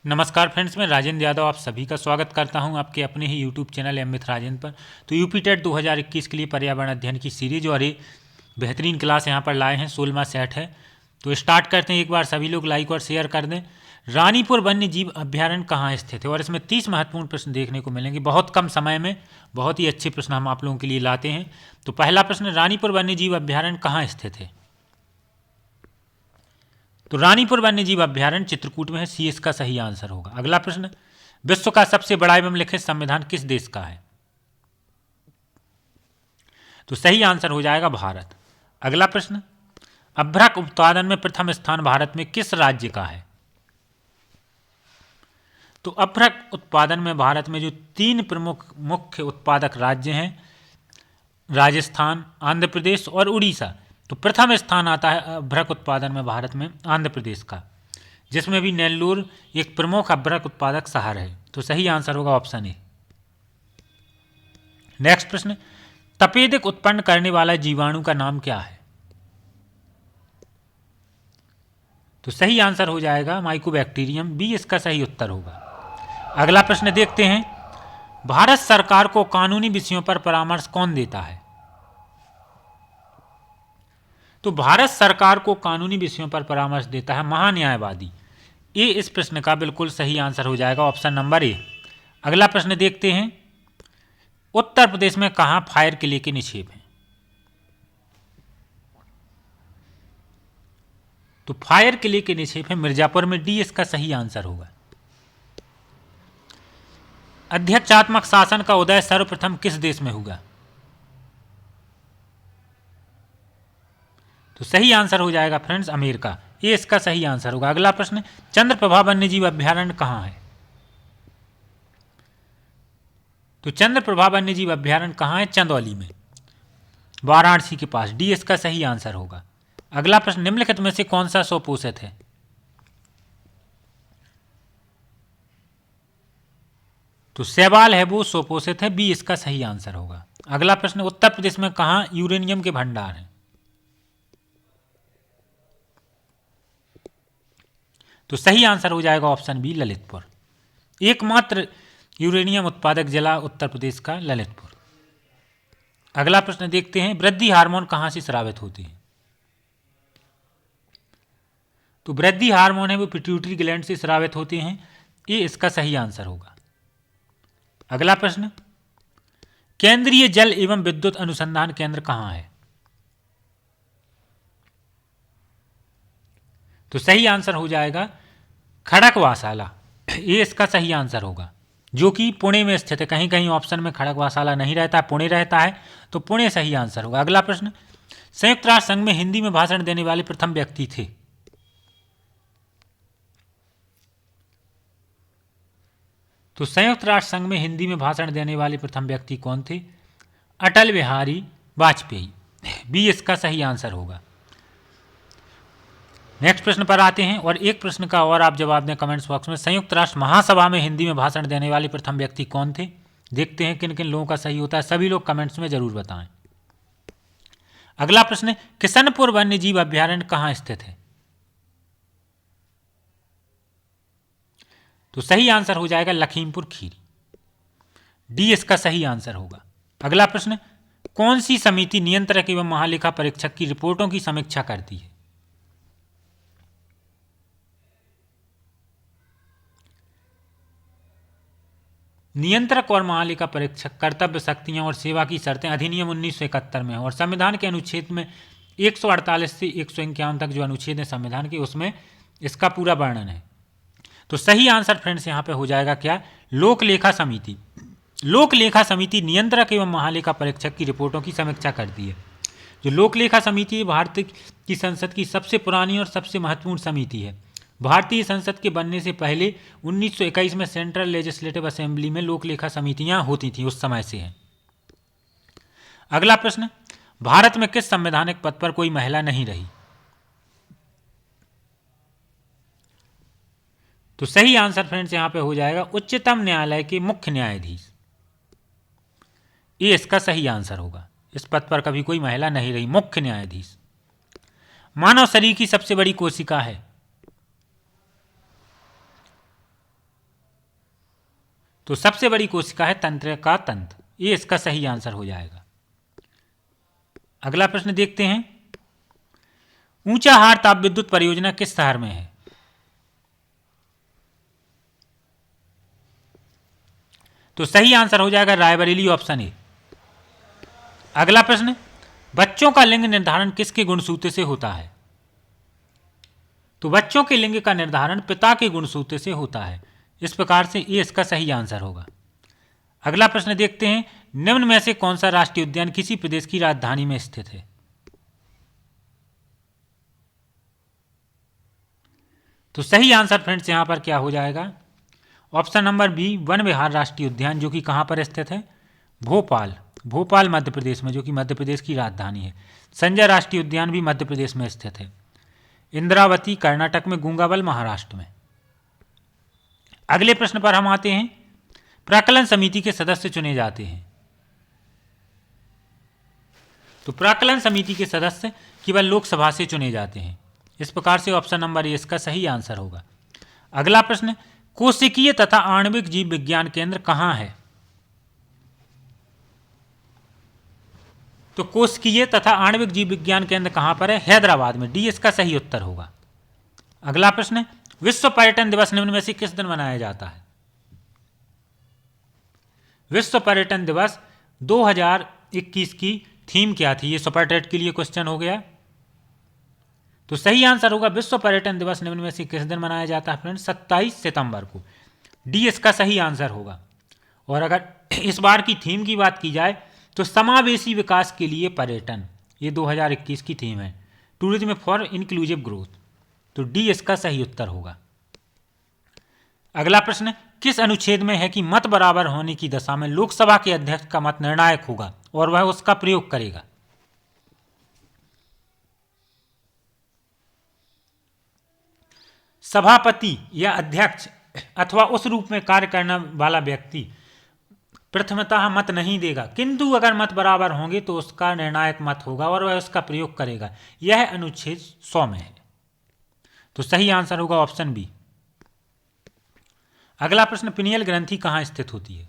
नमस्कार फ्रेंड्स, मैं राजेंद्र यादव आप सभी का स्वागत करता हूं आपके अपने ही YouTube channel M with Rajendra पर। तो यूपी टेट 2021 के लिए पर्यावरण अध्ययन की सीरीज और एक बेहतरीन क्लास यहां पर लाए हैं। 16वां सेट है। तो स्टार्ट करते हैं। एक बार सभी लोग लाइक और शेयर कर दें। रानीपुर वन्य जीव अभ्यारण्य कहाँ स्थित है? और इसमें 30 महत्वपूर्ण प्रश्न देखने को मिलेंगे। बहुत कम समय में बहुत ही अच्छे प्रश्न हम आप लोगों के लिए लाते हैं। तो पहला प्रश्न, रानीपुर वन्य जीव अभ्यारण्य कहाँ स्थित है? तो रानीपुर वन्यजीव अभ्यारण्य चित्रकूट में है। सी इसका सही आंसर होगा। अगला प्रश्न, विश्व का सबसे बड़ा एवं लिखित संविधान किस देश का है? तो सही आंसर हो जाएगा भारत। अगला प्रश्न, अभ्रक उत्पादन में प्रथम स्थान भारत में किस राज्य का है? तो अभ्रक उत्पादन में भारत में जो 3 प्रमुख मुख्य उत्पादक राज्य हैं, राजस्थान, आंध्र प्रदेश और उड़ीसा, तो प्रथम स्थान आता है अभ्रक उत्पादन में भारत में आंध्र प्रदेश का, जिसमें भी नेल्लोर एक प्रमुख अभ्रक उत्पादक शहर है। तो सही आंसर होगा ऑप्शन ए। नेक्स्ट प्रश्न, तपेदिक उत्पन्न करने वाला जीवाणु का नाम क्या है? तो सही आंसर हो जाएगा माइकोबैक्टीरियम। बी इसका सही उत्तर होगा। अगला प्रश्न देखते हैं, भारत सरकार को कानूनी विषयों पर परामर्श कौन देता है? तो भारत सरकार को कानूनी विषयों पर परामर्श देता है महान्यायवादी। ए इस प्रश्न का बिल्कुल सही आंसर हो जाएगा, ऑप्शन नंबर ए। अगला प्रश्न देखते हैं, उत्तर प्रदेश में कहां फायर किले के निक्षेप हैं? तो फायर किले के निक्षेप है मिर्जापुर में। डी इसका सही आंसर होगा। अध्यक्षात्मक शासन का उदय सर्वप्रथम किस देश में हुआ? तो सही आंसर हो जाएगा फ्रेंड्स अमेरिका। ये इसका सही आंसर होगा। अगला प्रश्न, चंद्रप्रभा वन्यजीव अभ्यारण्य कहाँ है? तो चंद्रप्रभा वन्यजीव अभ्यारण्य कहाँ है? चंदौली में, वाराणसी के पास। डी इसका सही आंसर होगा। अगला प्रश्न, निम्नलिखित में से कौन सा स्वपोषित है? तो शैवाल है वो स्वपोषित है। बी इसका सही आंसर होगा। अगला प्रश्न, उत्तर प्रदेश में कहाँ यूरेनियम के भंडार हैं? तो सही आंसर हो जाएगा ऑप्शन बी, ललितपुर। एकमात्र यूरेनियम उत्पादक जिला उत्तर प्रदेश का ललितपुर। अगला प्रश्न देखते हैं, वृद्धि हार्मोन कहां से स्रावित होते हैं? तो वृद्धि हार्मोन है वो पिट्यूटरी ग्लैंड से स्रावित होते हैं। ये इसका सही आंसर होगा। अगला प्रश्न, केंद्रीय जल एवं विद्युत अनुसंधान केंद्र कहां है? तो सही आंसर हो जाएगा खड़कवासाला। ये इसका सही आंसर होगा, जो कि पुणे में स्थित है। कहीं कहीं ऑप्शन में खड़कवासाला नहीं रहता है, पुणे रहता है, तो पुणे सही आंसर होगा। अगला प्रश्न, संयुक्त राष्ट्र संघ में हिंदी में भाषण देने वाले प्रथम व्यक्ति थे? तो संयुक्त राष्ट्र संघ में हिंदी में भाषण देने वाले प्रथम व्यक्ति कौन थे? अटल बिहारी वाजपेयी। बी इसका सही आंसर होगा। नेक्स्ट प्रश्न पर आते हैं, और एक प्रश्न का और आप जवाब दें कमेंट्स बॉक्स में। संयुक्त राष्ट्र महासभा में हिंदी में भाषण देने वाले प्रथम व्यक्ति कौन थे? देखते हैं किन किन लोगों का सही होता है। सभी लोग कमेंट्स में जरूर बताएं। अगला प्रश्न, किशनपुर वन्यजीव अभ्यारण्य कहाँ स्थित है? तो सही आंसर हो जाएगा लखीमपुर खीरी। डी इसका सही आंसर होगा। अगला प्रश्न, कौन सी समिति नियंत्रक एवं महालेखा परीक्षक की रिपोर्टों की समीक्षा करती है? नियंत्रक और महालेखा परीक्षक कर्तव्य, शक्तियां और सेवा की शर्तें अधिनियम 1971 में है, और संविधान के अनुच्छेद में 148 से 151 तक जो अनुच्छेद है संविधान के, उसमें इसका पूरा वर्णन है। तो सही आंसर फ्रेंड्स यहाँ पे हो जाएगा क्या? लोक लेखा समिति। लोक लेखा समिति नियंत्रक एवं महालेखा परीक्षक की रिपोर्टों की समीक्षा करती है। जो लोक लेखा समिति है भारत की संसद की सबसे पुरानी और सबसे महत्वपूर्ण समिति है। भारतीय संसद के बनने से पहले 1921 में सेंट्रल लेजिस्लेटिव असेंबली में लोक लेखा समितियां होती थी, उस समय से है। अगला प्रश्न, भारत में किस संवैधानिक पद पर कोई महिला नहीं रही? तो सही आंसर फ्रेंड्स यहां पे हो जाएगा उच्चतम न्यायालय के मुख्य न्यायाधीश। ये इसका सही आंसर होगा। इस पद पर कभी कोई महिला नहीं रही, मुख्य न्यायाधीश। मानव शरीर की सबसे बड़ी कोशिका है? तो सबसे बड़ी कोशिका है तंत्रिका तंत्र, ये इसका सही आंसर हो जाएगा। अगला प्रश्न देखते हैं, ऊंचाहार ताप विद्युत परियोजना किस शहर में है? तो सही आंसर हो जाएगा रायबरेली, ऑप्शन ए। अगला प्रश्न, बच्चों का लिंग निर्धारण किसके गुणसूत्र से होता है? तो बच्चों के लिंग का निर्धारण पिता के गुणसूत्र से होता है। इस प्रकार से ये इसका सही आंसर होगा। अगला प्रश्न देखते हैं, निम्न में से कौन सा राष्ट्रीय उद्यान किसी प्रदेश की राजधानी में स्थित है? तो सही आंसर फ्रेंड्स यहां पर क्या हो जाएगा? ऑप्शन नंबर बी, वन विहार राष्ट्रीय उद्यान, जो कि कहां पर स्थित है? भोपाल, भोपाल मध्य प्रदेश में, जो कि मध्य प्रदेश की राजधानी है। संजय राष्ट्रीय उद्यान भी मध्य प्रदेश में स्थित है। इंद्रावती कर्नाटक में, गंगावल महाराष्ट्र में। अगले प्रश्न पर हम आते हैं, प्राक्कलन समिति के सदस्य चुने जाते हैं। तो प्राक्कलन समिति के सदस्य केवल लोकसभा से चुने जाते हैं। इस प्रकार से ऑप्शन नंबर ए इसका सही आंसर होगा। अगला प्रश्न, कोशिकीय तथा आणविक जीव विज्ञान केंद्र कहां है? तो कोशिकीय तथा आणविक जीव विज्ञान केंद्र कहां पर है? हैदराबाद में, डी इसका सही उत्तर होगा। अगला प्रश्न, विश्व पर्यटन दिवस निम्न में से किस दिन मनाया जाता है? विश्व पर्यटन दिवस 2021 की थीम क्या थी? ये सुपर टेट के लिए क्वेश्चन हो गया। तो सही आंसर होगा, विश्व पर्यटन दिवस निम्न में से किस दिन मनाया जाता है फ्रेंड्स? 27 सितंबर को, डी इसका सही आंसर होगा। और अगर इस बार की थीम की बात की जाए तो समावेशी विकास के लिए पर्यटन, ये 2021 की थीम है, टूरिज्म फॉर इंक्लूसिव ग्रोथ। तो डी इसका सही उत्तर होगा। अगला प्रश्न, किस अनुच्छेद में है कि मत बराबर होने की दशा में लोकसभा के अध्यक्ष का मत निर्णायक होगा और वह उसका प्रयोग करेगा? सभापति या अध्यक्ष अथवा उस रूप में कार्य करने वाला व्यक्ति प्रथमतः मत नहीं देगा, किंतु अगर मत बराबर होंगे तो उसका निर्णायक मत होगा और वह उसका प्रयोग करेगा। यह अनुच्छेद 100 में है। तो सही आंसर होगा ऑप्शन बी। अगला प्रश्न, पिनियल ग्रंथि कहां स्थित होती है?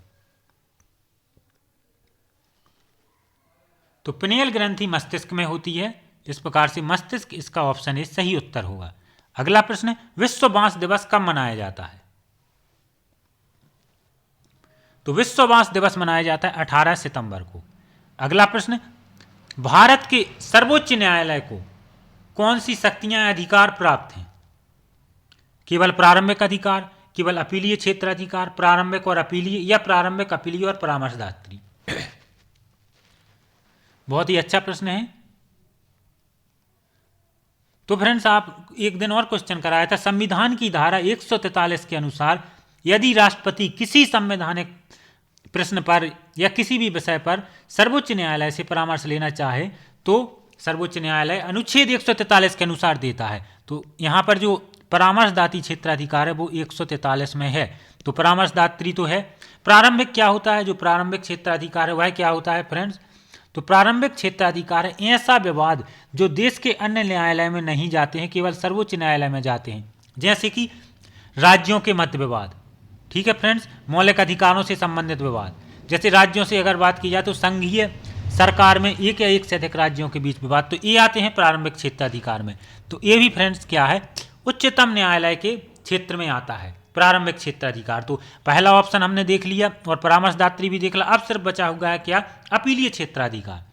तो पिनियल ग्रंथि मस्तिष्क में होती है। इस प्रकार से मस्तिष्क इसका ऑप्शन ए सही उत्तर होगा। अगला प्रश्न, विश्व बांस दिवस कब मनाया जाता है? तो विश्व बांस दिवस मनाया जाता है 18 सितंबर को। अगला प्रश्न, भारत के सर्वोच्च न्यायालय को कौन सी शक्तियां या अधिकार प्राप्त हैं? केवल प्रारंभिक अधिकार, केवल अपीलीय क्षेत्र अधिकार, प्रारंभिक और अपीलीय, या प्रारंभिक, अपीलीय और परामर्शदात्री? बहुत ही अच्छा प्रश्न है। तो फ्रेंड्स, आप एक दिन और क्वेश्चन कराया था, संविधान की धारा 143 के अनुसार यदि राष्ट्रपति किसी संवैधानिक प्रश्न पर या किसी भी विषय पर सर्वोच्च न्यायालय से परामर्श लेना चाहे तो सर्वोच्च न्यायालय अनुच्छेद 143 के अनुसार देता है। तो यहाँ पर जो परामर्शदात्री क्षेत्राधिकार है वो 143 में है। तो परामर्शदात्री तो है। प्रारंभिक क्या होता है? जो प्रारंभिक क्षेत्राधिकार है वह क्या होता है फ्रेंड्स? तो प्रारंभिक क्षेत्राधिकार है ऐसा विवाद जो देश के अन्य न्यायालय में नहीं जाते हैं, केवल सर्वोच्च न्यायालय में जाते हैं, जैसे कि राज्यों के मध्य विवाद। ठीक है फ्रेंड्स, मौलिक अधिकारों से संबंधित विवाद, जैसे राज्यों से अगर बात की जाए तो संघीय सरकार में एक या एक से अधिक राज्यों के बीच विवाद, तो ये आते हैं प्रारंभिक क्षेत्राधिकार में। तो ये भी फ्रेंड्स क्या है? उच्चतम न्यायालय के क्षेत्र में आता है प्रारंभिक क्षेत्राधिकार। तो पहला ऑप्शन हमने देख लिया और परामर्शदात्री भी देख लिया। अब सिर्फ बचा हुआ है क्या? अपीलीय क्षेत्राधिकार।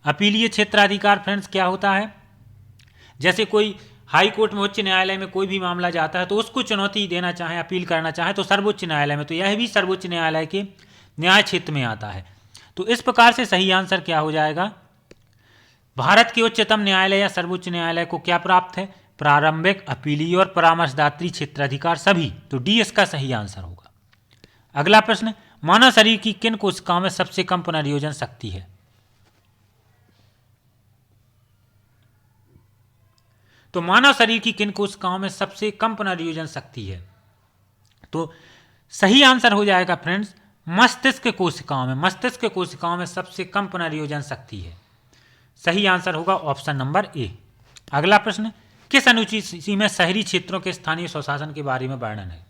अपीलीय क्षेत्राधिकार फ्रेंड्स क्या होता है? जैसे कोई हाई कोर्ट में, उच्च न्यायालय में कोई भी मामला जाता है तो उसको चुनौती देना चाहे, अपील करना चाहे तो सर्वोच्च न्यायालय में, तो यह भी सर्वोच्च न्यायालय के न्याय क्षेत्र में आता है। तो इस प्रकार से सही आंसर क्या हो जाएगा? भारत के उच्चतम न्यायालय या सर्वोच्च न्यायालय को क्या प्राप्त है? प्रारंभिक, अपीलीय और परामर्शदात्री क्षेत्राधिकार सभी। तो डी इसका सही आंसर होगा। अगला प्रश्न, मानव शरीर की किन कोशिकाओं में सबसे कम पुनर्योजन शक्ति है? तो मानव शरीर की किन कोशिकाओं में सबसे कम पुनर्योजन शक्ति है? तो सही आंसर हो जाएगा फ्रेंड्स मस्तिष्क कोशिकाओं में। मस्तिष्क कोशिकाओं में सबसे कम पुनर्योजन शक्ति है। सही आंसर होगा ऑप्शन नंबर ए। अगला प्रश्न, किस अनुसूची में शहरी क्षेत्रों के स्थानीय स्वशासन के बारे में वर्णन है?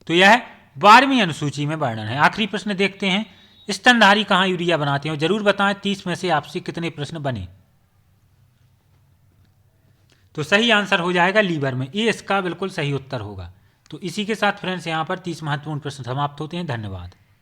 तो यह 12वीं अनुसूची में वर्णन है। आखिरी प्रश्न देखते हैं, स्तनधारी कहाँ यूरिया बनाते हैं, जरूर बताएं 30 में से आपसे कितने प्रश्न बने। तो सही आंसर हो जाएगा लीवर में, ये इसका बिल्कुल सही उत्तर होगा। तो इसी के साथ फ्रेंड्स यहाँ पर 30 महत्वपूर्ण प्रश्न समाप्त होते हैं। धन्यवाद।